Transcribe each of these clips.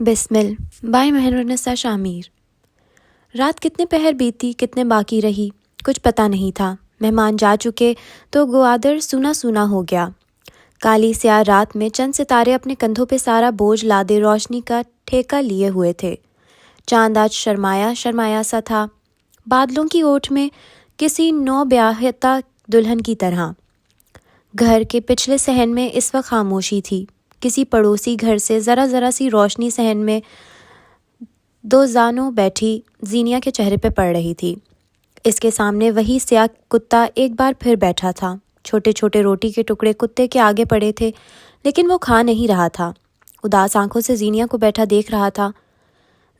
بسمل by مہرنسا شامیر۔ رات کتنے پہر بیتی کتنے باقی رہی کچھ پتہ نہیں تھا۔ مہمان جا چکے تو گوادر سونا سونا ہو گیا۔ کالی سیاہ رات میں چند ستارے اپنے کندھوں پہ سارا بوجھ لادے روشنی کا ٹھیکہ لیے ہوئے تھے۔ چاند آج شرمایا شرمایا سا تھا، بادلوں کی اوٹ میں کسی نو بیاہتا دلہن کی طرح۔ گھر کے پچھلے صحن میں اس وقت خاموشی تھی۔ کسی پڑوسی گھر سے ذرا ذرا سی روشنی صحن میں دو زانوں بیٹھی زینیا کے چہرے پہ پڑ رہی تھی۔ اس کے سامنے وہی سیاہ کتا ایک بار پھر بیٹھا تھا۔ چھوٹے چھوٹے روٹی کے ٹکڑے کتے کے آگے پڑے تھے، لیکن وہ کھا نہیں رہا تھا۔ اداس آنکھوں سے زینیا کو بیٹھا دیکھ رہا تھا۔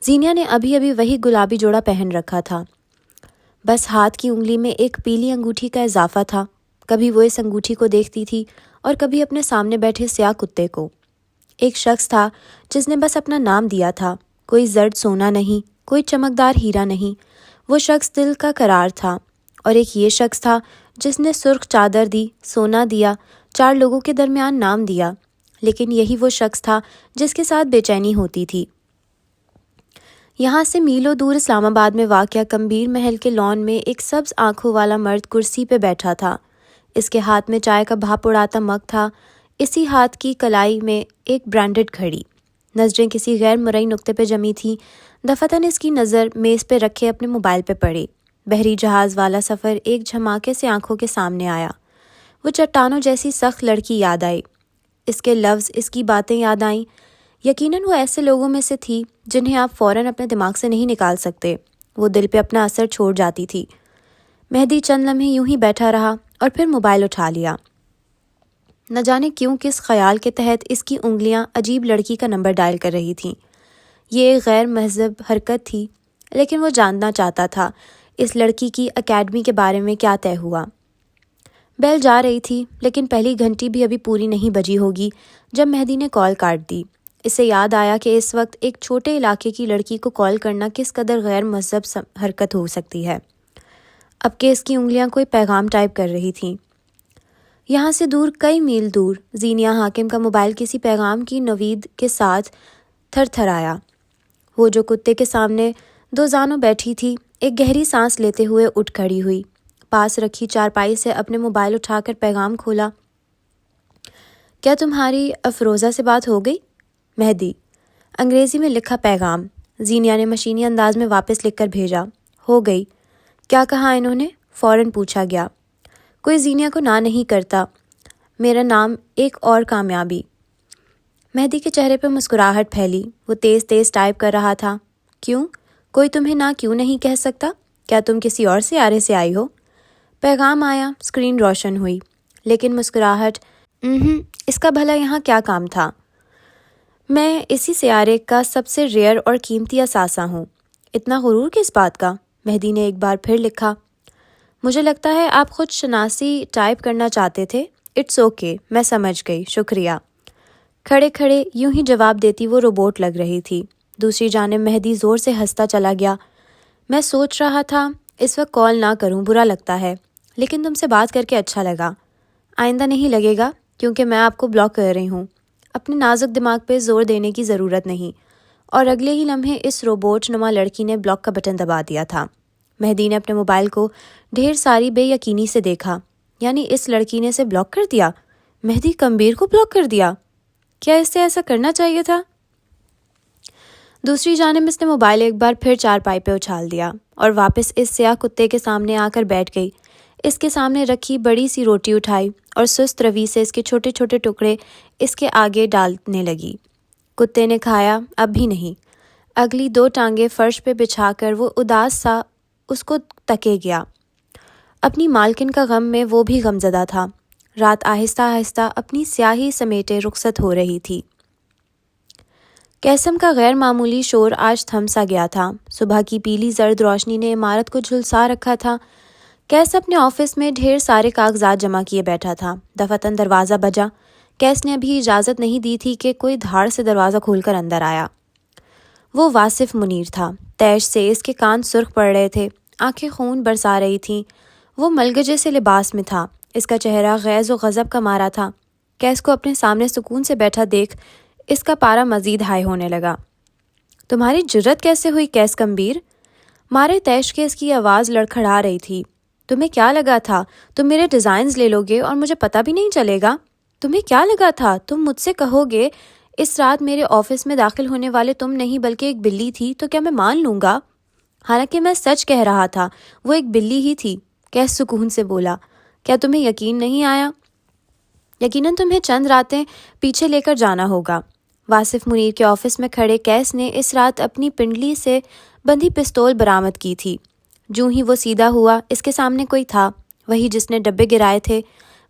زینیا نے ابھی ابھی وہی گلابی جوڑا پہن رکھا تھا، بس ہاتھ کی انگلی میں ایک پیلی انگوٹھی کا اضافہ تھا۔ کبھی وہ اس انگوٹھی کو دیکھتی تھی اور کبھی اپنے سامنے بیٹھے سیاہ کتے کو۔ ایک شخص تھا جس نے بس اپنا نام دیا تھا، کوئی زرد سونا نہیں، کوئی چمکدار ہیرا نہیں، وہ شخص دل کا قرار تھا۔ اور ایک یہ شخص تھا جس نے سرخ چادر دی، سونا دیا، 4 لوگوں کے درمیان نام دیا، لیکن یہی وہ شخص تھا جس کے ساتھ بے چینی ہوتی تھی۔ یہاں سے میلوں دور اسلام آباد میں واقع کمبیر محل کے لان میں ایک سبز آنکھوں والا مرد کرسی پہ بیٹھا تھا۔ اس کے ہاتھ میں چائے کا بھاپ اڑاتا مگ تھا، اسی ہاتھ کی کلائی میں ایک برانڈڈ گھڑی۔ نظریں کسی غیر مرئی نقطے پہ جمی تھیں۔ دفعتاً اس کی نظر میز پہ رکھے اپنے موبائل پہ پڑی۔ بحری جہاز والا سفر ایک جھماکے سے آنکھوں کے سامنے آیا۔ وہ چٹانوں جیسی سخت لڑکی یاد آئی، اس کے لفظ، اس کی باتیں یاد آئیں۔ یقیناً وہ ایسے لوگوں میں سے تھی جنہیں آپ فوراً اپنے دماغ سے نہیں نکال سکتے۔ وہ دل پہ اپنا اثر چھوڑ جاتی تھی۔ مہدی چند لمحے یوں ہی بیٹھا رہا اور پھر موبائل اٹھا لیا۔ نہ جانے کیوں کس خیال کے تحت اس کی انگلیاں عجیب لڑکی کا نمبر ڈائل کر رہی تھیں۔ یہ ایک غیر مہذب حرکت تھی، لیکن وہ جاننا چاہتا تھا اس لڑکی کی اکیڈمی کے بارے میں کیا طے ہوا۔ بیل جا رہی تھی، لیکن پہلی گھنٹی بھی ابھی پوری نہیں بجی ہوگی جب مہدی نے کال کاٹ دی۔ اسے یاد آیا کہ اس وقت ایک چھوٹے علاقے کی لڑکی کو کال کرنا کس قدر غیر مہذب حرکت ہو سکتی ہے، اب کہ اس کی انگلیاں کوئی پیغام ٹائپ کر رہی تھیں۔ یہاں سے دور، کئی میل دور، زینیا حاکم کا موبائل کسی پیغام کی نوید کے ساتھ تھر تھر آیا۔ وہ جو کتے کے سامنے 2 زانوں بیٹھی تھی، ایک گہری سانس لیتے ہوئے اٹھ کھڑی ہوئی، پاس رکھی چارپائی سے اپنے موبائل اٹھا کر پیغام کھولا۔ کیا تمہاری افروزہ سے بات ہو گئی؟ مہدی۔ انگریزی میں لکھا پیغام زینیا نے مشینی انداز میں واپس لکھ کر بھیجا۔ ہو گئی۔ کیا کہا انہوں نے؟ فوراً پوچھا گیا۔ کوئی زینیا کو نہ نہیں کرتا، میرا نام ایک اور کامیابی۔ مہدی کے چہرے پہ مسکراہٹ پھیلی۔ وہ تیز تیز ٹائپ کر رہا تھا۔ کیوں؟ کوئی تمہیں نہ کیوں نہیں کہہ سکتا؟ کیا تم کسی اور سیارے سے آئی ہو؟ پیغام آیا، اسکرین روشن ہوئی، لیکن مسکراہٹ، اس کا بھلا یہاں کیا کام تھا؟ میں اسی سیارے کا سب سے ریئر اور قیمتی اثاثہ ہوں۔ اتنا غرور کس بات کا؟ مہدی نے ایک بار پھر لکھا۔ مجھے لگتا ہے آپ خود شناسی ٹائپ کرنا چاہتے تھے۔ اٹس اوکے، میں سمجھ گئی، شکریہ۔ کھڑے کھڑے یوں ہی جواب دیتی وہ روبوٹ لگ رہی تھی۔ دوسری جانب مہدی زور سے ہنستا چلا گیا۔ میں سوچ رہا تھا اس وقت کال نہ کروں، برا لگتا ہے، لیکن تم سے بات کر کے اچھا لگا۔ آئندہ نہیں لگے گا، کیونکہ میں آپ کو بلاک کر رہی ہوں۔ اپنے نازک دماغ پہ زور دینے کی ضرورت نہیں۔ اور اگلے ہی لمحے اس روبوٹ نما لڑکی نے بلاک کا بٹن دبا دیا تھا۔ مہدی نے اپنے موبائل کو ڈھیر ساری بے یقینی سے دیکھا۔ یعنی اس لڑکی نے اسے بلاک کر دیا؟ مہدی کمبیر کو بلاک کر دیا؟ کیا اس سے ایسا کرنا چاہیے تھا؟ دوسری جانب اس نے موبائل ایک بار پھر چارپائی پہ اچھال دیا اور واپس اس سیاہ کتے کے سامنے آ کر بیٹھ گئی۔ اس کے سامنے رکھی بڑی سی روٹی اٹھائی اور سست روی سے اس کے چھوٹے چھوٹے ٹکڑے اس کے آگے ڈالنے لگی۔ کتے نے کھایا؟ اب بھی نہیں۔ اگلی 2 ٹانگیں فرش پہ بچھا کر وہ اداس سا اس کو تکے گیا۔ اپنی مالکن کا غم میں وہ بھی غمزدہ تھا۔ رات آہستہ آہستہ اپنی سیاہی سمیٹے رخصت ہو رہی تھی۔ قیسم کا غیر معمولی شور آج تھم سا گیا تھا۔ صبح کی پیلی زرد روشنی نے عمارت کو جھلسا رکھا تھا۔ کیس اپنے آفس میں ڈھیر سارے کاغذات جمع کیے بیٹھا تھا۔ دفعتاً دروازہ بجا۔ کیس نے ابھی اجازت نہیں دی تھی کہ کوئی دھاڑ سے دروازہ کھول کر اندر آیا۔ وہ واصف منیر تھا۔ تیش سے اس کے کان سرخ پڑ رہے تھے، آنکھیں خون برسا رہی تھیں۔ وہ ملگجے سے لباس میں تھا، اس کا چہرہ غیظ و غضب کا مارا تھا۔ کیس کو اپنے سامنے سکون سے بیٹھا دیکھ اس کا پارا مزید ہائی ہونے لگا۔ تمہاری جرت کیسے ہوئی کیس کمبیر؟ مارے تیش کے اس کی آواز لڑکھڑا رہی تھی۔ تمہیں کیا لگا تھا تم میرے ڈیزائنز لے لو گے اور مجھے پتہ بھی نہیں چلے گا؟ تمہیں کیا لگا تھا تم مجھ سے کہو گے اس رات میرے آفس میں داخل ہونے والے تم نہیں بلکہ ایک بلی تھی، تو کیا میں مان لوں گا؟ حالانکہ میں سچ کہہ رہا تھا، وہ ایک بلی ہی تھی، کیس سکون سے بولا۔ کیا تمہیں یقین نہیں آیا؟ یقیناً تمہیں چند راتیں پیچھے لے کر جانا ہوگا۔ واصف منیر کے آفس میں کھڑے کیس نے اس رات اپنی پنڈلی سے بندھی پستول برآمد کی تھی۔ جوں ہی وہ سیدھا ہوا، اس کے سامنے کوئی تھا، وہی جس نے ڈبے گرائے تھے،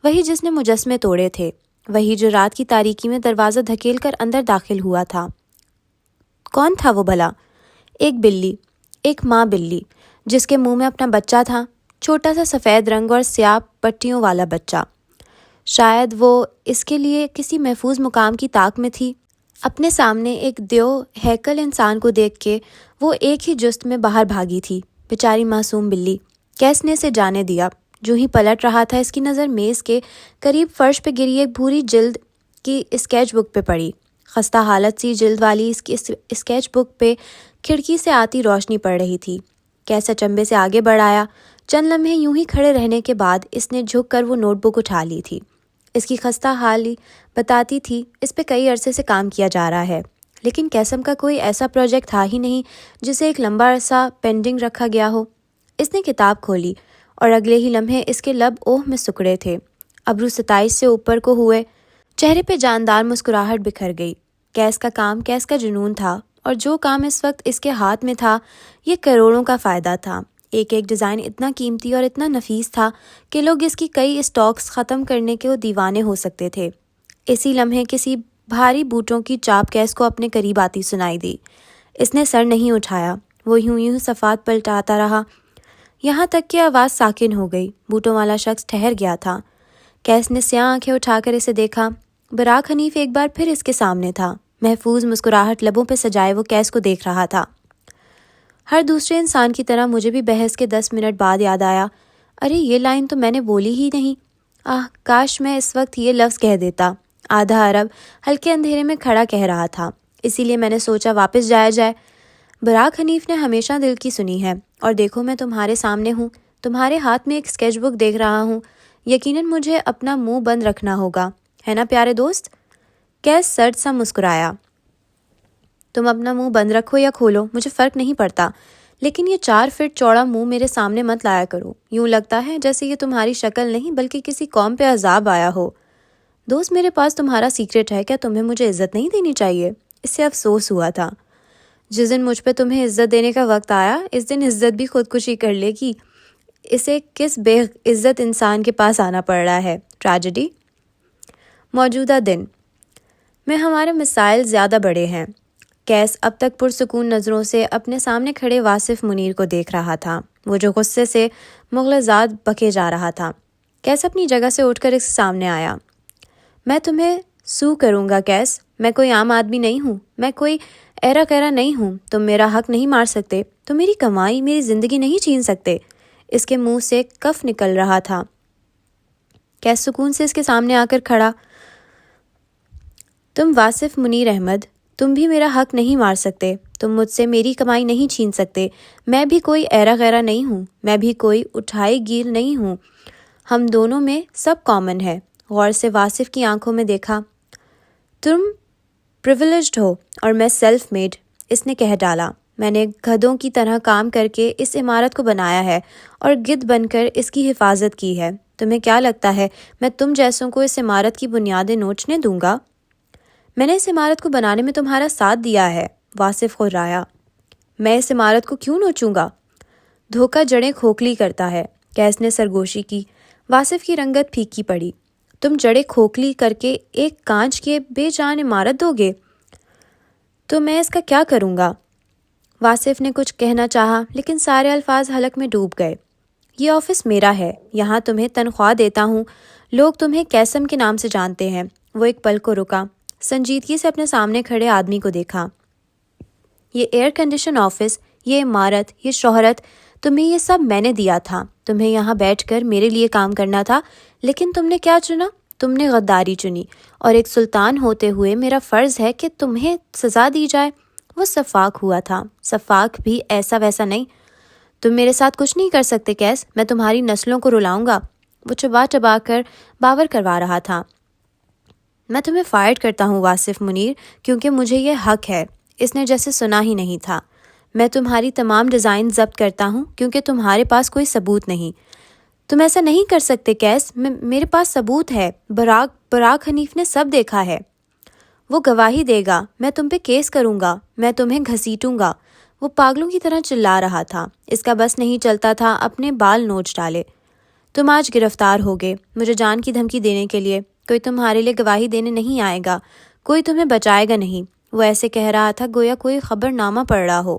وہی جس نے مجسمے توڑے تھے، وہی جو رات کی تاریکی میں دروازہ دھکیل کر اندر داخل ہوا تھا۔ کون تھا وہ بھلا؟ ایک بلی، ایک ماں بلی، جس کے منہ میں اپنا بچہ تھا، چھوٹا سا سفید رنگ اور سیاہ پٹیوں والا بچہ۔ شاید وہ اس کے لیے کسی محفوظ مقام کی طاق میں تھی۔ اپنے سامنے ایک دیو ہیکل انسان کو دیکھ کے وہ ایک ہی جست میں باہر بھاگی تھی، بیچاری معصوم بلی۔ کیس نے اسے جانے دیا۔ جو ہی پلٹ رہا تھا، اس کی نظر میز کے قریب فرش پہ گری ایک بھوری جلد کی اسکیچ بک پہ پڑی۔ خستہ حالت سی جلد والی اس کی اسکیچ بک پہ کھڑکی سے آتی روشنی پڑ رہی تھی۔ کیس اچنبے سے آگے بڑھ آیا۔ چند لمحے یوں ہی کھڑے رہنے کے بعد اس نے جھک کر وہ نوٹ بک اٹھا لی تھی۔ اس کی خستہ حالی بتاتی تھی اس پہ کئی عرصے سے کام کیا جا رہا ہے، لیکن قسم کا کوئی ایسا پروجیکٹ تھا ہی نہیں جسے ایک لمبا عرصہ پینڈنگ رکھا گیا ہو۔ اس نے کتاب کھولی اور اگلے ہی لمحے اس کے لب اوہ میں سکڑے تھے، ابرو 27 سے اوپر کو ہوئے، چہرے پہ جاندار مسکراہٹ بکھر گئی۔ کیس کا کام کیس کا جنون تھا، اور جو کام اس وقت اس کے ہاتھ میں تھا یہ کروڑوں کا فائدہ تھا۔ ایک ایک ڈیزائن اتنا قیمتی اور اتنا نفیس تھا کہ لوگ اس کی کئی اسٹاکس ختم کرنے کے وہ دیوانے ہو سکتے تھے۔ اسی لمحے کسی بھاری بوٹوں کی چاپ کیس کو اپنے قریب آتی سنائی دی۔ اس نے سر نہیں اٹھایا، وہ یوں صفحات پلٹاتا رہا، یہاں تک کہ آواز ساکن ہو گئی۔ بوٹوں والا شخص ٹھہر گیا تھا۔ کیس نے سیاہ آنکھیں اٹھا کر اسے دیکھا۔ براق حنیف ایک بار پھر اس کے سامنے تھا، محفوظ مسکراہٹ لبوں پہ سجائے وہ کیس کو دیکھ رہا تھا۔ ہر دوسرے انسان کی طرح مجھے بھی بحث کے 10 منٹ بعد یاد آیا، ارے یہ لائن تو میں نے بولی ہی نہیں، کاش میں اس وقت یہ لفظ کہہ دیتا۔ آدھا عرب ہلکے اندھیرے میں کھڑا کہہ رہا تھا، اسی لیے میں نے سوچا واپس جایا جائے۔ براق حنیف نے ہمیشہ دل کی سنی ہے، اور دیکھو میں تمہارے سامنے ہوں، تمہارے ہاتھ میں ایک اسکیچ بک دیکھ رہا ہوں، یقیناً مجھے اپنا منہ بند رکھنا ہوگا، ہے نا پیارے دوست؟ کیس سرد سا مسکرایا۔ تم اپنا منہ بند رکھو یا کھولو مجھے فرق نہیں پڑتا، لیکن یہ 4 فٹ چوڑا منہ میرے سامنے مت لایا کرو، یوں لگتا ہے جیسے یہ تمہاری شکل نہیں بلکہ کسی قوم پہ عذاب آیا ہو۔ دوست میرے پاس تمہارا سیکرٹ ہے، کیا تمہیں مجھے عزت نہیں دینی چاہیے؟ اس سے افسوس ہوا تھا۔ جس دن مجھ پہ تمہیں عزت دینے کا وقت آیا، اس دن عزت بھی خودکشی کر لے گی۔ اسے کس بے عزت انسان کے پاس آنا پڑ رہا ہے؟ ٹریجڈی۔ موجودہ دن میں ہمارے مسائل زیادہ بڑے ہیں۔ کیس اب تک پرسکون نظروں سے اپنے سامنے کھڑے واصف منیر کو دیکھ رہا تھا، وہ جو غصے سے مغلظات بکے جا رہا تھا۔ کیس اپنی جگہ سے اٹھ کر اس کے سامنے آیا۔ میں تمہیں سو کروں گا کیس، میں کوئی عام آدمی نہیں ہوں، میں کوئی ایرا کیرا نہیں ہوں، تم میرا حق نہیں مار سکتے، تم میری کمائی میری زندگی نہیں چھین سکتے۔ اس کے منہ سے کف نکل رہا تھا۔ کیس سکون سے اس کے سامنے آ کر کھڑا۔ تم واصف منیر احمد، تم بھی میرا حق نہیں مار سکتے، تم مجھ سے میری کمائی نہیں چھین سکتے، میں بھی کوئی ایرا غیرا نہیں ہوں، میں بھی کوئی اٹھائی گیر نہیں ہوں، ہم دونوں میں سب کامن ہے۔ غور سے واصف کی آنکھوں میں دیکھا۔ تم پریویلیجڈ ہو اور میں سیلف میڈ، اس نے کہہ ڈالا۔ میں نے گدھوں کی طرح کام کر کے اس عمارت کو بنایا ہے اور گدھ بن کر اس کی حفاظت کی ہے۔ تمہیں کیا لگتا ہے میں تم جیسوں کو اس عمارت کی بنیادیں نوچنے دوں گا؟ میں نے اس عمارت کو بنانے میں تمہارا ساتھ دیا ہے، واصف خرایا۔ میں اس عمارت کو کیوں نوچوں گا؟ دھوکہ جڑیں کھوکھلی کرتا ہے، کیس نے سرگوشی کی۔ واصف کی رنگت پھیکی پڑی۔ تم جڑیں کھوکھلی کر کے ایک کانچ کے بے جان عمارت دو گے تو میں اس کا کیا کروں گا؟ واصف نے کچھ کہنا چاہا لیکن سارے الفاظ حلق میں ڈوب گئے۔ یہ آفس میرا ہے، یہاں تمہیں تنخواہ دیتا ہوں، لوگ تمہیں کیسم کے نام سے جانتے ہیں۔ وہ ایک پل کو رکا، سنجیدگی سے اپنے سامنے کھڑے آدمی کو دیکھا۔ یہ ایئر کنڈیشن آفس، یہ عمارت، یہ شہرت، تمہیں یہ سب میں نے دیا تھا، تمہیں یہاں بیٹھ کر میرے لیے کام کرنا تھا، لیکن تم نے کیا چنا؟ تم نے غداری چنی، اور ایک سلطان ہوتے ہوئے میرا فرض ہے کہ تمہیں سزا دی جائے۔ وہ صفاق ہوا تھا، صفاق بھی ایسا ویسا نہیں۔ تم میرے ساتھ کچھ نہیں کر سکتے کیس، میں تمہاری نسلوں کو رلاؤں گا۔ وہ چبا چبا کر باور کروا رہا تھا۔ میں تمہیں فائر کرتا ہوں واصف منیر، کیونکہ مجھے یہ حق ہے۔ اس نے جیسے سنا ہی نہیں تھا۔ میں تمہاری تمام ڈیزائن ضبط کرتا ہوں کیونکہ تمہارے پاس کوئی ثبوت نہیں۔ تم ایسا نہیں کر سکتے کیس، میرے پاس ثبوت ہے، براق حنیف نے سب دیکھا ہے۔ وہ گواہی دے گا، میں تم پہ کیس کروں گا، میں تمہیں گھسیٹوں گا۔ وہ پاگلوں کی طرح چلا رہا تھا۔ اس کا بس نہیں چلتا تھا اپنے بال نوچ ڈالے۔ تم آج گرفتار ہوگے، مجھے جان کی دھمکی دینے کے لیے۔ کوئی تمہارے لیے گواہی دینے نہیں آئے گا، کوئی تمہیں بچائے گا نہیں۔ وہ ایسے کہہ رہا تھا گویا کوئی خبر نامہ پڑھ رہا ہو۔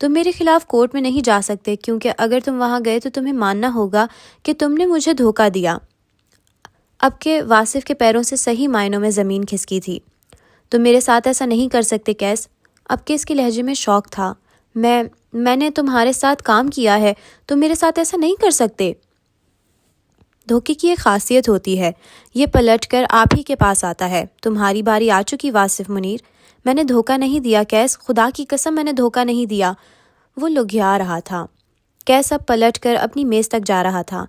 تم میرے خلاف کورٹ میں نہیں جا سکتے، کیونکہ اگر تم وہاں گئے تو تمہیں ماننا ہوگا کہ تم نے مجھے دھوکہ دیا۔ اب کہ واصف کے پیروں سے صحیح معنوں میں زمین کھسکی تھی۔ تم میرے ساتھ ایسا نہیں کر سکتے کیس۔ اب کہ اس کے لہجے میں شوق تھا۔ میں نے تمہارے ساتھ کام کیا ہے، تم میرے ساتھ ایسا نہیں کر سکتے۔ دھوکے کی ایک خاصیت ہوتی ہے، یہ پلٹ کر آپ ہی کے پاس آتا ہے۔ تمہاری باری آ چکی واصف منیر۔ میں نے دھوکہ نہیں دیا کیس، خدا کی قسم میں نے دھوکہ نہیں دیا۔ وہ لگیا رہا تھا۔ کیس اب پلٹ کر اپنی میز تک جا رہا تھا۔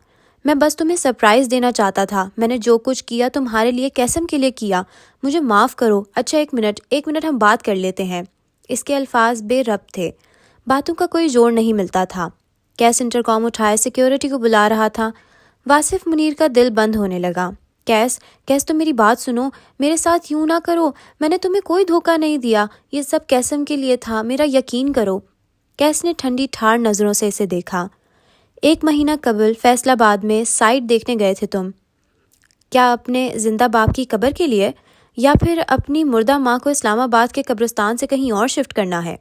میں بس تمہیں سرپرائز دینا چاہتا تھا۔ میں نے جو کچھ کیا تمہارے لیے قسم کے لیے کیا۔ مجھے معاف کرو۔ اچھا ایک منٹ ہم بات کر لیتے ہیں۔ اس کے الفاظ بے ربط تھے، باتوں کا کوئی جوڑ نہیں ملتا تھا۔ کیس انٹرکام اٹھائے سیکیورٹی کو بلا رہا تھا۔ واصف منیر کا دل بند ہونے لگا۔ کیس تم میری بات سنو، میرے ساتھ یوں نہ کرو، میں نے تمہیں کوئی دھوکہ نہیں دیا، یہ سب قسم کے لیے تھا، میرا یقین کرو۔ کیس نے ٹھنڈی ٹھار نظروں سے اسے دیکھا۔ 1 مہینہ قبل فیصل آباد میں سائٹ دیکھنے گئے تھے تم، کیا اپنے زندہ باپ کی قبر کے لیے، یا پھر اپنی مردہ ماں کو اسلام آباد کے قبرستان سے کہیں اور شفٹ کرنا ہے؟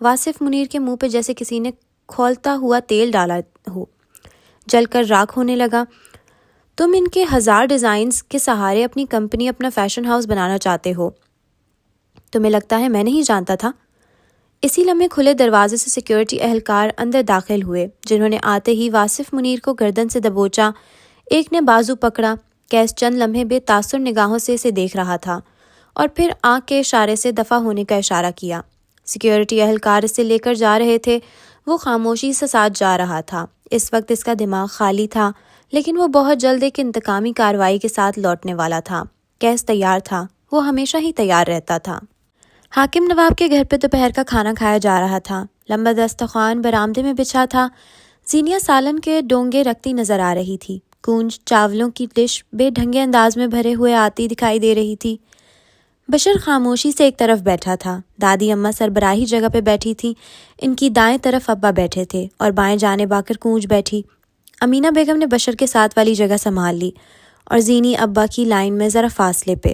واصف منیر کے منہ پہ جیسے کسی نے کھولتا ہوا تیل ڈالا ہو، جل کر راکھ ہونے لگا۔ تم ان کے 1000 ڈیزائنز کے سہارے اپنی کمپنی، اپنا فیشن ہاؤس بنانا چاہتے ہو۔ تمہیں لگتا ہے میں نہیں جانتا تھا؟ اسی لمحے کھلے دروازے سے سیکیورٹی اہلکار اندر داخل ہوئے، جنہوں نے آتے ہی واصف منیر کو گردن سے دبوچا۔ ایک نے بازو پکڑا۔ کیس چند لمحے بے تاثر نگاہوں سے اسے دیکھ رہا تھا اور پھر آنکھ کے اشارے سے دفع ہونے کا اشارہ کیا۔ سیکیورٹی اہلکار اسے لے کر جا رہے تھے۔ وہ خاموشی سے ساتھ جا رہا تھا۔ اس وقت اس کا دماغ خالی تھا، لیکن وہ بہت جلد ایک انتقامی کارروائی کے ساتھ لوٹنے والا تھا۔ کیس تیار تھا، وہ ہمیشہ ہی تیار رہتا تھا۔ حاکم نواب کے گھر پہ دوپہر کا کھانا کھایا جا رہا تھا۔ لمبا دسترخوان برآمدے میں بچھا تھا۔ زینیا سالن کے ڈونگے رکھتی نظر آ رہی تھی۔ کونج چاولوں کی ڈش بے ڈھنگے انداز میں بھرے ہوئے آتی دکھائی دے رہی تھی۔ بشر خاموشی سے ایک طرف بیٹھا تھا۔ دادی اماں سربراہی جگہ پہ بیٹھی تھی۔ ان کی دائیں طرف ابا بیٹھے تھے اور بائیں جانب آ کر کونج بیٹھی۔ امینہ بیگم نے بشر کے ساتھ والی جگہ سنبھال لی اور زینی ابا کی لائن میں ذرا فاصلے پہ۔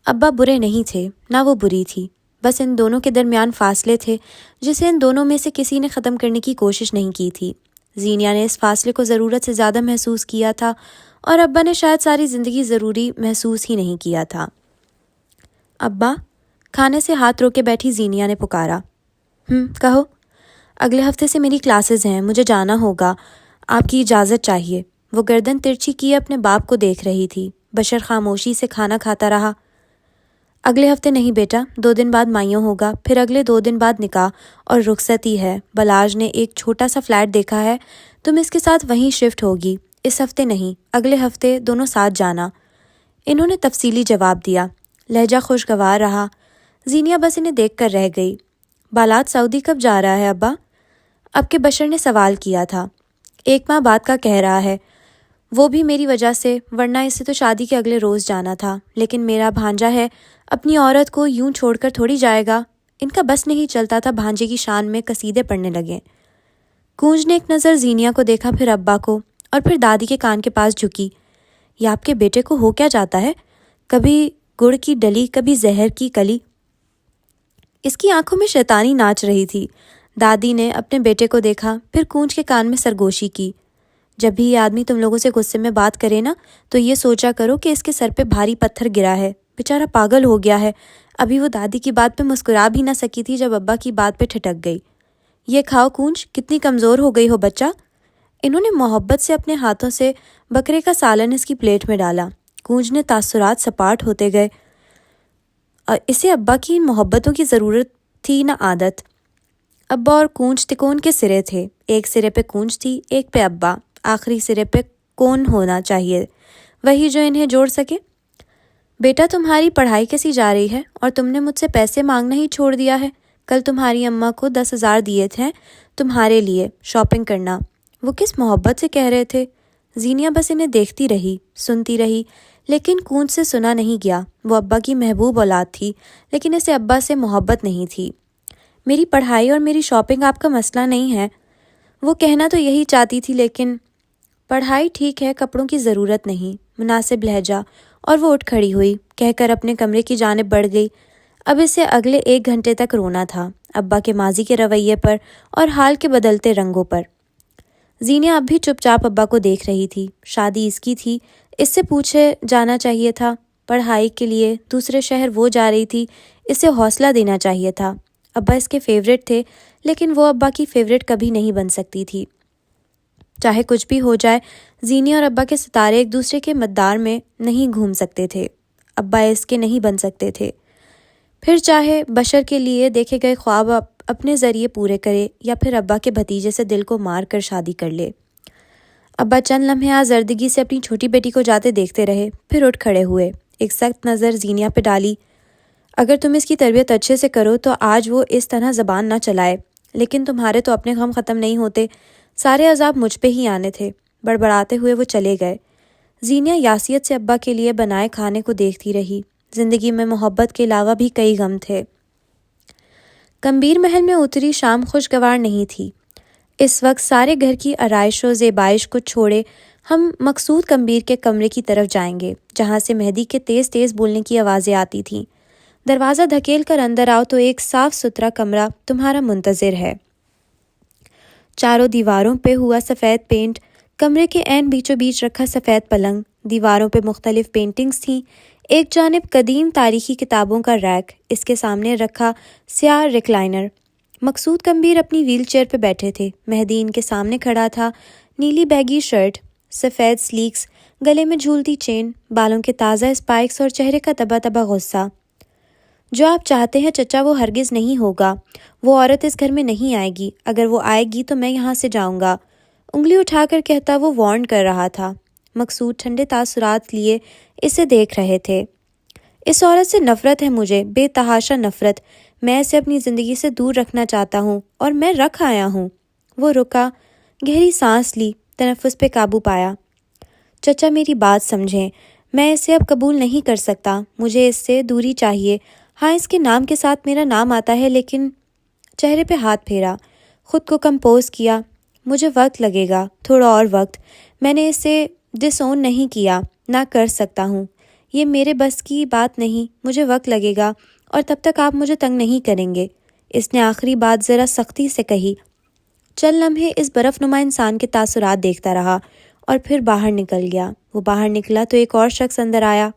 ابا برے نہیں تھے، نہ وہ بری تھی، بس ان دونوں کے درمیان فاصلے تھے جسے ان دونوں میں سے کسی نے ختم کرنے کی کوشش نہیں کی تھی۔ زینیا نے اس فاصلے کو ضرورت سے زیادہ محسوس کیا تھا اور ابا نے شاید ساری زندگی ضروری محسوس ہی نہیں کیا تھا۔ ابا، کھانے سے ہاتھ روکے بیٹھی زینیا نے پکارا۔ کہو۔ اگلے ہفتے سے میری کلاسز ہیں، مجھے جانا ہوگا، آپ کی اجازت چاہیے۔ وہ گردن ترچھی کیے اپنے باپ کو دیکھ رہی تھی۔ بشر خاموشی سے کھانا کھاتا رہا۔ اگلے ہفتے نہیں بیٹا، 2 دن بعد مائیوں ہوگا، پھر اگلے 2 دن بعد نکاح اور رخصتی ہے۔ بلاج نے ایک چھوٹا سا فلیٹ دیکھا ہے، تم اس کے ساتھ وہیں شفٹ ہوگی۔ اس ہفتے نہیں، اگلے ہفتے دونوں ساتھ جانا۔ انہوں نے تفصیلی جواب دیا۔ لہجہ خوشگوار رہا۔ زینیا بس انہیں دیکھ کر رہ گئی۔ بالات سعودی کب جا رہا ہے ابا؟ اب کے بشر نے سوال کیا تھا۔ 1 ماہ بعد کا کہہ رہا ہے، وہ بھی میری وجہ سے، ورنہ اسے تو شادی کے اگلے روز جانا تھا، لیکن میرا بھانجا ہے، اپنی عورت کو یوں چھوڑ کر تھوڑی جائے گا۔ ان کا بس نہیں چلتا تھا، بھانجے کی شان میں قصیدے پڑھنے لگے۔ کونج نے ایک نظر زینیا کو دیکھا، پھر ابا کو، اور پھر دادی کے کان کے پاس جھکی۔ یہ آپ کے بیٹے کو ہو کیا جاتا ہے؟ کبھی گڑ کی ڈلی، کبھی زہر کی کلی۔ اس کی آنکھوں میں شیطانی ناچ رہی تھی۔ دادی نے اپنے بیٹے کو دیکھا، پھر کونج کے کان میں سرگوشی کی۔ جب بھی یہ آدمی تم لوگوں سے غصے میں بات کرے نا، تو یہ سوچا کرو کہ اس کے سر پہ بھاری پتھر گرا ہے، بیچارہ پاگل ہو گیا ہے۔ ابھی وہ دادی کی بات پہ مسکرا بھی نہ سکی تھی جب ابا کی بات پہ ٹھٹک گئی۔ یہ کھاؤ کونج، کتنی کمزور ہو گئی ہو بچہ۔ انہوں نے محبت سے اپنے ہاتھوں سے بکرے کا سالن اس کی پلیٹ میں ڈالا۔ کونج نے تاثرات سپاٹ ہوتے گئے۔ اور اسے ابا کی ان محبتوں کی ضرورت تھی نہ عادت۔ ابا اور کونچ تکون کے سرے تھے، ایک سرے پہ کونچ تھی، ایک پہ ابا، آخری سرے پہ کون ہونا چاہیے، وہی جو انہیں جوڑ سکے۔ بیٹا تمہاری پڑھائی کیسی جا رہی ہے؟ اور تم نے مجھ سے پیسے مانگنا ہی چھوڑ دیا ہے۔ کل تمہاری اماں کو 10,000 دیے تھے تمہارے لیے شاپنگ کرنا۔ وہ کس محبت سے کہہ رہے تھے؟ زینیا بس انہیں دیکھتی رہی، سنتی رہی، لیکن کونچ سے سنا نہیں گیا۔ وہ ابا کی محبوب اولاد تھی، لیکن اسے ابا سے محبت نہیں تھی۔ میری پڑھائی اور میری شاپنگ آپ کا مسئلہ نہیں ہے، وہ کہنا تو یہی چاہتی تھی، لیکن پڑھائی ٹھیک ہے، کپڑوں کی ضرورت نہیں، مناسب لہجہ، اور وہ اٹھ کھڑی ہوئی، کہہ کر اپنے کمرے کی جانب بڑھ گئی۔ اب اسے اگلے 1 گھنٹے تک رونا تھا، ابا کے ماضی کے رویے پر اور حال کے بدلتے رنگوں پر۔ زینیا اب بھی چپ چاپ ابا کو دیکھ رہی تھی۔ شادی اس کی تھی، اس سے پوچھے جانا چاہیے تھا۔ پڑھائی کے لیے دوسرے شہر وہ جا رہی تھی، اسے حوصلہ دینا چاہیے تھا۔ ابا اس کے فیورٹ تھے، لیکن وہ ابا کی فیورٹ کبھی نہیں بن سکتی تھی۔ چاہے کچھ بھی ہو جائے، زینیا اور ابا کے ستارے ایک دوسرے کے مدار میں نہیں گھوم سکتے تھے، ابا اس کے نہیں بن سکتے تھے۔ پھر چاہے بشر کے لیے دیکھے گئے خواب اپنے ذریعے پورے کرے، یا پھر ابا کے بھتیجے سے دل کو مار کر شادی کر لے۔ ابا چند لمحے آزردگی سے اپنی چھوٹی بیٹی کو جاتے دیکھتے رہے، پھر اٹھ کھڑے ہوئے، ایک سخت نظر زینیا پہ ڈالی۔ اگر تم اس کی تربیت اچھے سے کرو تو آج وہ اس طرح زبان نہ چلائے، لیکن تمہارے تو اپنے غم ختم نہیں ہوتے، سارے عذاب مجھ پہ ہی آنے تھے۔ بڑبڑاتے ہوئے وہ چلے گئے۔ زینیا یاسیت سے ابا کے لیے بنائے کھانے کو دیکھتی رہی۔ زندگی میں محبت کے علاوہ بھی کئی غم تھے۔ کمبیر محل میں اتری شام خوشگوار نہیں تھی۔ اس وقت سارے گھر کی آرائش و زیبائش کو چھوڑے ہم مقصود کمبیر کے کمرے کی طرف جائیں گے، جہاں سے مہدی کے تیز تیز بولنے کی آوازیں آتی تھیں۔ دروازہ دھکیل کر اندر آؤ تو ایک صاف ستھرا کمرہ تمہارا منتظر ہے۔ چاروں دیواروں پہ ہوا سفید پینٹ، کمرے کے عین بیچوں بیچ رکھا سفید پلنگ، دیواروں پہ مختلف پینٹنگز تھیں۔ ایک جانب قدیم تاریخی کتابوں کا ریک، اس کے سامنے رکھا سیاہ ریکلائنر۔ مقصود کمبیر اپنی ویل چیئر پہ بیٹھے تھے، مہدی ان کے سامنے کھڑا تھا، نیلی بیگی شرٹ، سفید سلیکس، گلے میں جھولتی چین، بالوں کے تازہ اسپائکس اور چہرے کا تبا تبا غصہ۔ جو آپ چاہتے ہیں چچا وہ ہرگز نہیں ہوگا، وہ عورت اس گھر میں نہیں آئے گی، اگر وہ آئے گی تو میں یہاں سے جاؤں گا، انگلی اٹھا کر کہتا وہ وارن کر رہا تھا۔ مقصود ٹھنڈے تاثرات لیے اسے دیکھ رہے تھے۔ اس عورت سے نفرت ہے مجھے، بے تحاشا نفرت، میں اسے اپنی زندگی سے دور رکھنا چاہتا ہوں، اور میں رکھ آیا ہوں۔ وہ رکا، گہری سانس لی، تنفس پہ قابو پایا۔ چچا میری بات سمجھیں، میں اسے اب قبول نہیں کر سکتا، مجھے اس سے دوری چاہیے۔ ہاں اس کے نام کے ساتھ میرا نام آتا ہے، لیکن چہرے پہ ہاتھ پھیرا، خود کو کمپوز کیا۔ مجھے وقت لگے گا، تھوڑا اور وقت، میں نے اسے ڈس اون نہیں کیا، نہ کر سکتا ہوں، یہ میرے بس کی بات نہیں، مجھے وقت لگے گا، اور تب تک آپ مجھے تنگ نہیں کریں گے۔ اس نے آخری بات ذرا سختی سے کہی۔ چند لمحے اس برف نما انسان کے تاثرات دیکھتا رہا، اور پھر باہر نکل گیا۔ وہ باہر نکلا تو ایک اور شخص اندر آیا،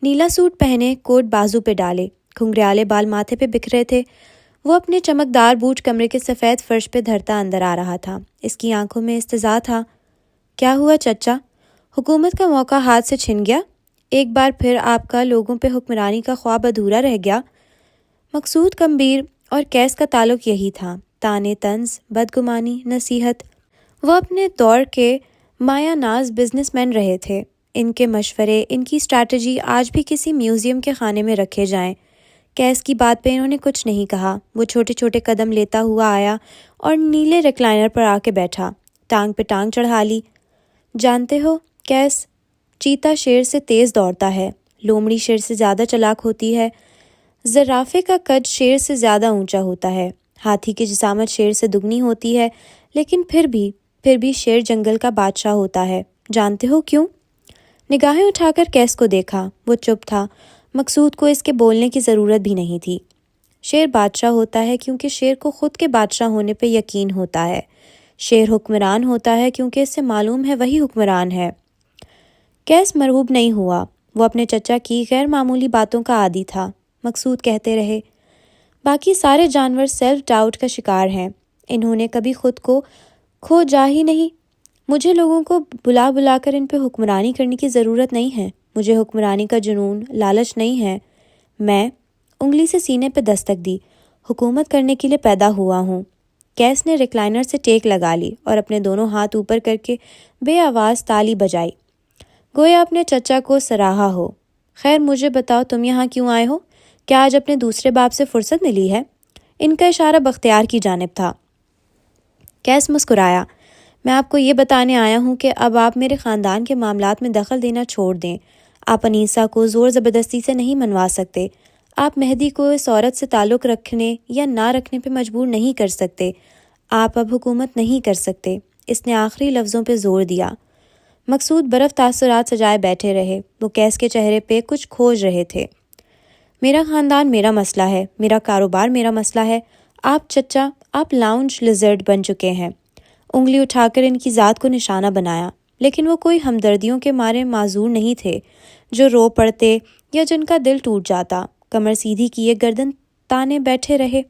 نیلا سوٹ پہنے، کوٹ بازو پہ ڈالے، گھنگریالے بال ماتھے پہ بکھرے تھے۔ وہ اپنے چمکدار بوٹ کمرے کے سفید فرش پہ دھرتا اندر آ رہا تھا۔ اس کی آنکھوں میں استضاء تھا۔ کیا ہوا چچا؟ حکومت کا موقع ہاتھ سے چھن گیا؟ ایک بار پھر آپ کا لوگوں پہ حکمرانی کا خواب ادھورا رہ گیا؟ مقصود کمبیر اور کیس کا تعلق یہی تھا، طعنے طنز، بدگمانی، نصیحت۔ وہ اپنے دور کے مایہ ناز بزنس مین رہے تھے، ان کے مشورے، ان کی اسٹریٹجی آج بھی کسی میوزیم کے خانے میں رکھے جائیں۔ کیس کی بات پہ انہوں نے کچھ نہیں کہا۔ وہ چھوٹے چھوٹے قدم لیتا ہوا آیا اور نیلے ریکلائنر پر آ کے بیٹھا، ٹانگ پہ ٹانگ چڑھا لی۔ جانتے ہو کیس، چیتا شیر سے تیز دوڑتا ہے، لومڑی شیر سے زیادہ چلاک ہوتی ہے، زرافے کا قد شیر سے زیادہ اونچا ہوتا ہے، ہاتھی کی جسامت شیر سے دگنی ہوتی ہے، لیکن پھر بھی شیر جنگل کا بادشاہ ہوتا ہے۔ جانتے ہو کیوں؟ نگاہیں اٹھا کر کیس کو دیکھا، وہ چپ تھا۔ مقصود کو اس کے بولنے کی ضرورت بھی نہیں تھی۔ شیر بادشاہ ہوتا ہے کیونکہ شیر کو خود کے بادشاہ ہونے پہ یقین ہوتا ہے۔ شیر حکمران ہوتا ہے کیونکہ اس سے معلوم ہے وہی حکمران ہے۔ کیس مرعوب نہیں ہوا، وہ اپنے چچا کی غیر معمولی باتوں کا عادی تھا۔ مقصود کہتے رہے، باقی سارے جانور سیلف ڈاؤٹ کا شکار ہیں، انہوں نے کبھی خود کو کھو جا ہی نہیں۔ مجھے لوگوں کو بلا بلا کر ان پہ حکمرانی کرنے کی ضرورت نہیں ہے، مجھے حکمرانی کا جنون لالچ نہیں ہے. میں انگلی سے سینے پہ دستک دی. حکومت کرنے کے لیے پیدا ہوا ہوں. کیس نے ریکلائنر سے ٹیک لگا لی اور اپنے دونوں ہاتھ اوپر کر کے بے آواز تالی بجائی، گویا اپنے چچا کو سراہا ہو. خیر مجھے بتاؤ تم یہاں کیوں آئے ہو؟ کیا آج اپنے دوسرے باپ سے فرصت ملی ہے؟ ان کا اشارہ بختیار کی جانب تھا. کیس مسکرایا. میں آپ کو یہ بتانے آیا ہوں کہ اب آپ میرے خاندان کے معاملات میں دخل دینا چھوڑ دیں. آپ انیسہ کو زور زبردستی سے نہیں منوا سکتے. آپ مہدی کو اس عورت سے تعلق رکھنے یا نہ رکھنے پہ مجبور نہیں کر سکتے. آپ اب حکومت نہیں کر سکتے. اس نے آخری لفظوں پہ زور دیا. مقصود برف تاثرات سجائے بیٹھے رہے. وہ کیس کے چہرے پہ کچھ کھوج رہے تھے. میرا خاندان میرا مسئلہ ہے، میرا کاروبار میرا مسئلہ ہے. آپ چچا، آپ لاؤنج لیزرڈ بن چکے ہیں. انگلی اٹھا کر ان کی ذات کو نشانہ بنایا. لیکن وہ کوئی ہمدردیوں کے مارے معذور نہیں تھے جو رو پڑتے یا جن کا دل ٹوٹ جاتا. کمر سیدھی کیے گردن تانے بیٹھے رہے.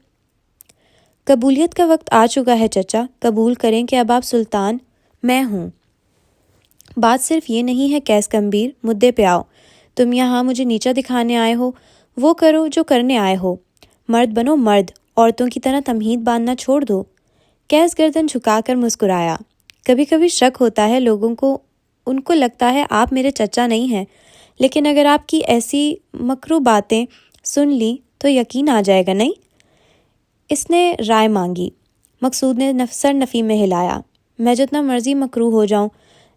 قبولیت کا وقت آ چکا ہے چچا. قبول کریں کہ اب آپ سلطان میں ہوں. بات صرف یہ نہیں ہے کیس گمبھیر، مدعے پہ آؤ. تم یہاں مجھے نیچا دکھانے آئے ہو، وہ کرو جو کرنے آئے ہو. مرد بنو مرد، عورتوں کی طرح تمہید باندھنا چھوڑ دو. کیس گردن جھکا کر مسکرایا. کبھی کبھی شک ہوتا ہے لوگوں کو، ان کو لگتا ہے آپ میرے چچا نہیں ہیں، لیکن اگر آپ کی ایسی مکرو باتیں سن لی تو یقین آ جائے گا نہیں؟ اس نے رائے مانگی. مقصود نے سر نفی میں ہلایا. میں جتنا مرضی مکرو ہو جاؤں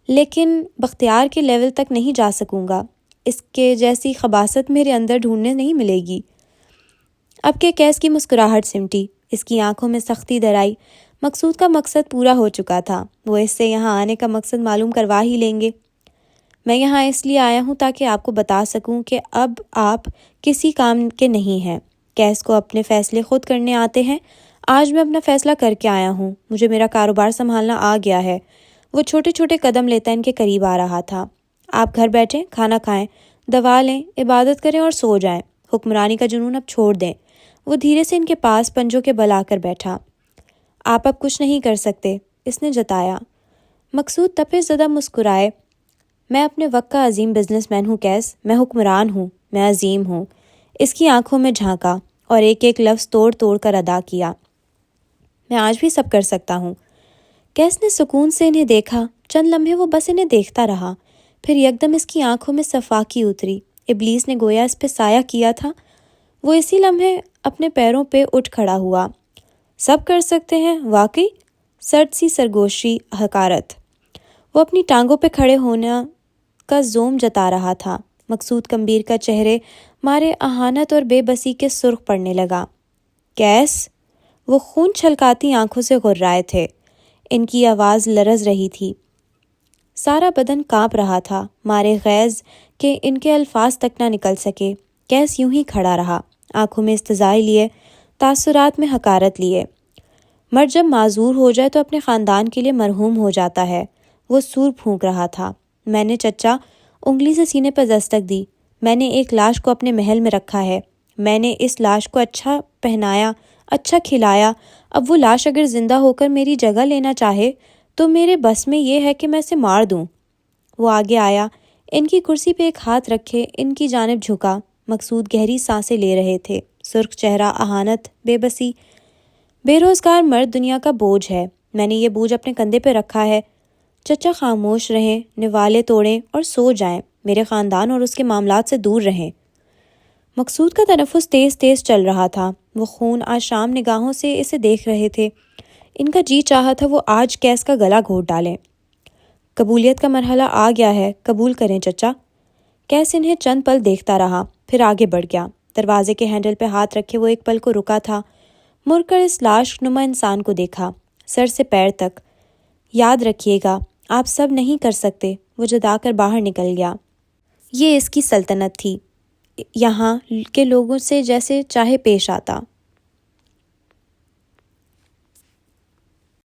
لیکن بختیار کے لیول تک نہیں جا سکوں گا. اس کے جیسی خباثت میرے اندر ڈھونڈنے نہیں ملے گی. اب کے کیس کی مسکراہٹ سمٹی. اس کی آنکھوں میں سختی درائی. مقصود کا مقصد پورا ہو چکا تھا. وہ اس سے یہاں آنے کا مقصد معلوم کروا ہی لیں گے. میں یہاں اس لیے آیا ہوں تاکہ آپ کو بتا سکوں کہ اب آپ کسی کام کے نہیں ہیں. کیس کو اپنے فیصلے خود کرنے آتے ہیں. آج میں اپنا فیصلہ کر کے آیا ہوں. مجھے میرا کاروبار سنبھالنا آ گیا ہے. وہ چھوٹے چھوٹے قدم لیتا ان کے قریب آ رہا تھا. آپ گھر بیٹھیں، کھانا کھائیں، دوا لیں، عبادت کریں اور سو جائیں. حکمرانی کا جنون اب چھوڑ دیں. وہ دھیرے سے ان کے پاس پنجوں کے بل آ کر بیٹھا. آپ اب کچھ نہیں کر سکتے، اس نے جتایا. مقصود تپے زدہ مسکرائے. میں اپنے وقت کا عظیم بزنس مین ہوں کیس. میں حکمران ہوں، میں عظیم ہوں. اس کی آنکھوں میں جھانکا اور ایک ایک لفظ توڑ توڑ کر ادا کیا. میں آج بھی سب کر سکتا ہوں. کیس نے سکون سے انہیں دیکھا. چند لمحے وہ بس انہیں دیکھتا رہا. پھر یکدم اس کی آنکھوں میں صفاقی اتری. ابلیس نے گویا اس پہ سایہ کیا تھا. وہ اسی لمحے اپنے پیروں پہ اٹھ کھڑا ہوا. سب کر سکتے ہیں واقعی؟ سرد سی سرگوشی حقارت. وہ اپنی ٹانگوں پہ کھڑے ہونا کا زوم جتا رہا تھا. مقصود کمبیر کا چہرے مارے اہانت اور بے بسی کے سرخ پڑنے لگا. کیس؟ وہ خون چھلکاتی آنکھوں سے غرائے تھے. ان کی آواز لرز رہی تھی. سارا بدن کانپ رہا تھا مارے غیظ کہ ان کے الفاظ تک نہ نکل سکے. کیس یوں ہی کھڑا رہا، آنکھوں میں استضاء لیے، تاثرات میں حقارت لیے. مرد جب معذور ہو جائے تو اپنے خاندان کے لیے مرحوم ہو جاتا ہے. وہ سور پھونک رہا تھا. میں نے چچا، انگلی سے سینے پر دستک دی. میں نے ایک لاش کو اپنے محل میں رکھا ہے. میں نے اس لاش کو اچھا پہنایا، اچھا کھلایا. اب وہ لاش اگر زندہ ہو کر میری جگہ لینا چاہے تو میرے بس میں یہ ہے کہ میں اسے مار دوں. وہ آگے آیا، ان کی کرسی پہ ایک ہاتھ رکھے ان کی جانب جھکا. مقصود گہری سانسیں لے رہے تھے. سرخ چہرہ، اہانت، بے بسی. بے روزگار مرد دنیا کا بوجھ ہے. میں نے یہ بوجھ اپنے کندھے پہ رکھا ہے. چچا خاموش رہیں، نوالے توڑیں اور سو جائیں. میرے خاندان اور اس کے معاملات سے دور رہیں. مقصود کا تنفس تیز تیز چل رہا تھا. وہ خون آشام نگاہوں سے اسے دیکھ رہے تھے. ان کا جی چاہا تھا وہ آج کیس کا گلا گھونٹ ڈالیں. قبولیت کا مرحلہ آ گیا ہے، قبول کریں چچا. کیس انہیں چند پل دیکھتا رہا، پھر آگے بڑھ گیا. دروازے کے ہینڈل پہ ہاتھ رکھے وہ ایک پل کو رکا تھا. مڑ کر اس لاش نما انسان کو دیکھا، سر سے پیر تک. یاد رکھیے گا، آپ سب نہیں کر سکتے. وہ جدا کر باہر نکل گیا. یہ اس کی سلطنت تھی. یہاں کے لوگوں سے جیسے چاہے پیش آتا.